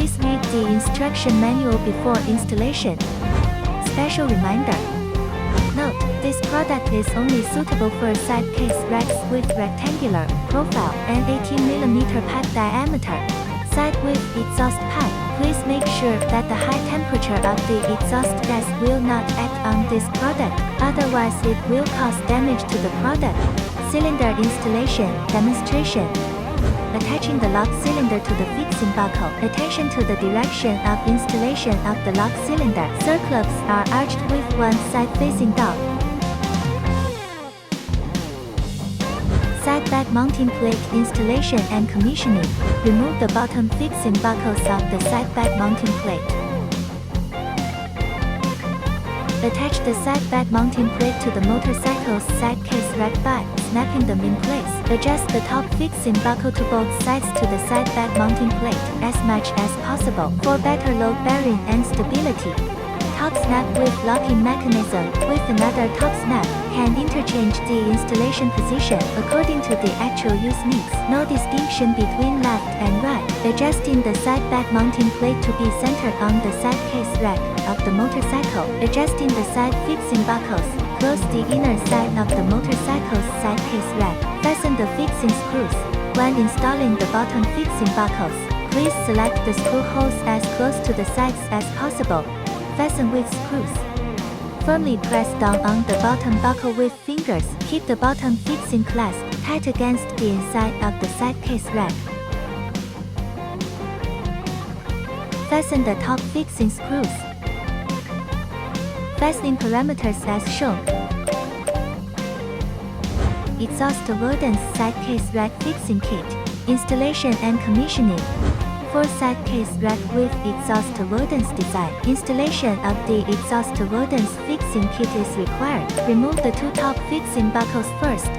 Please read the instruction manual before installation. Special reminder. Note, this product is only suitable for side case racks with rectangular profile and 18mm pipe diameter. Side with exhaust pipe. Please make sure that the high temperature of the exhaust gas will not act on this product, otherwise it will cause damage to the product. Cylinder installation demonstration. Attaching the lock cylinder to the fixing buckle. Attention to the direction of installation of the lock cylinder. Circlops are arched with one side facing down. Side back mounting plate installation and commissioning. Remove the bottom fixing buckles of the side back mounting plate. Attach the side back mounting plate to the motorcycle's side case rack by snapping them in place. Adjust the top fixing buckle to both sides to the side back mounting plate as much as possible for better load bearing and stability. Top snap with locking mechanism with another top snap can interchange the installation position according to the actual use needs. No distinction between left and right. Adjusting the side back mounting plate to be centered on the side case rack of the motorcycle. Adjusting the side fixing buckles. Close the inner side of the motorcycle's side case rack. Fasten the fixing screws. When installing the bottom fixing buckles, please select the screw holes as close to the sides as possible. Fasten with screws. Firmly press down on the bottom buckle with fingers. Keep the bottom fixing clasp tight against the inside of the side case rack. Fasten the top fixing screws. Fastening parameters as shown. Exhaust avoidance side case rack fixing kit. Installation and commissioning. For side case rack with exhaust avoidance design, installation of the exhaust avoidance fixing kit is required. Remove the two top fixing buckles first.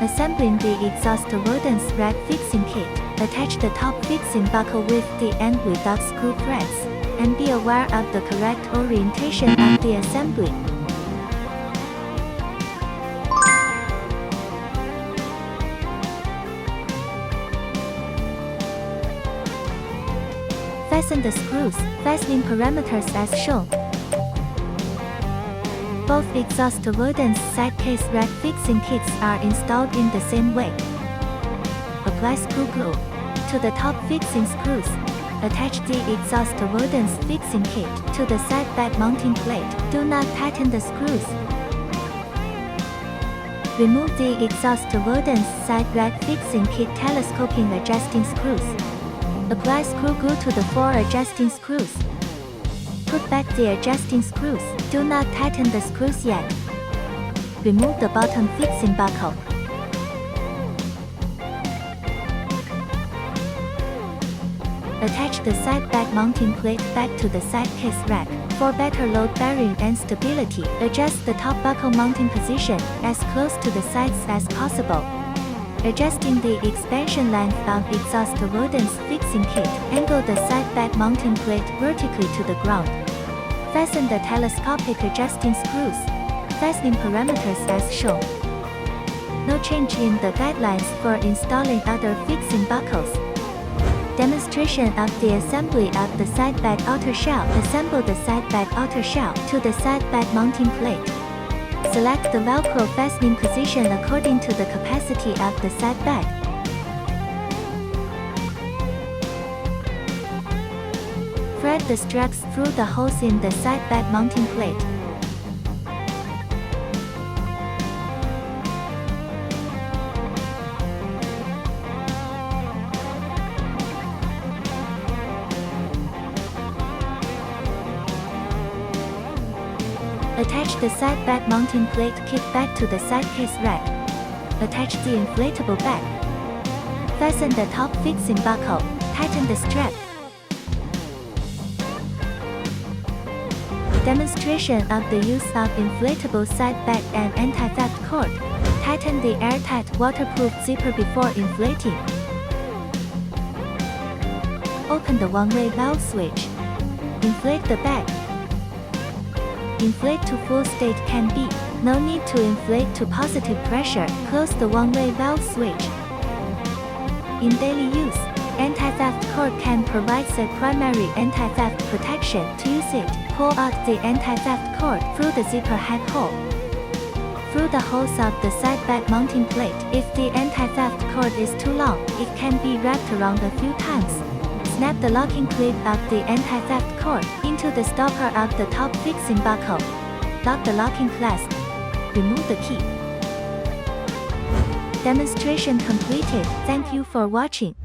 Assembling the exhaust avoidance rack fixing kit. Attach the top fixing buckle with the end without screw threads, and be aware of the correct orientation of the assembly. Fasten the screws. Fastening parameters as shown. Both exhaust avoidance side case rack fixing kits are installed in the same way. Apply screw glue to the top fixing screws. Attach the exhaust avoidance fixing kit to the side back mounting plate. Do not tighten the screws. Remove the exhaust avoidance side rack fixing kit telescoping adjusting screws. Apply screw glue to the 4 adjusting screws. Put back the adjusting screws. Do not tighten the screws yet. Remove the bottom fixing buckle. Attach the side back mounting plate back to the side case rack. For better load bearing and stability, adjust the top buckle mounting position as close to the sides as possible. Adjusting the expansion length of exhaust avoidance fixing kit, angle the side back mounting plate vertically to the ground. Fasten the telescopic adjusting screws. Fastening parameters as shown. No change in the guidelines for installing other fixing buckles. Demonstration of the assembly of the side back outer shell. Assemble the side back outer shell to the side back mounting plate. Select the Velcro fastening position according to the capacity of the side bag. Thread the straps through the holes in the side bag mounting plate. Attach the side back mounting plate kit back to the side case rack. Attach the inflatable bag. Fasten the top fixing buckle. Tighten the strap. Demonstration of the use of inflatable side bag and anti-theft cord. Tighten the airtight waterproof zipper before inflating. Open the one-way valve switch. Inflate the bag. Inflate to full state can be. No need to inflate to positive pressure. Close the one-way valve switch. In daily use, anti-theft cord can provide a primary anti-theft protection. To use it, pull out the anti-theft cord through the zipper head hole. Through the holes of the side back mounting plate. If the anti-theft cord is too long, it can be wrapped around a few times. Snap the locking clip of the anti-theft cord into the stopper of the top fixing buckle. Lock the locking clasp. Remove the key. Demonstration completed. Thank you for watching.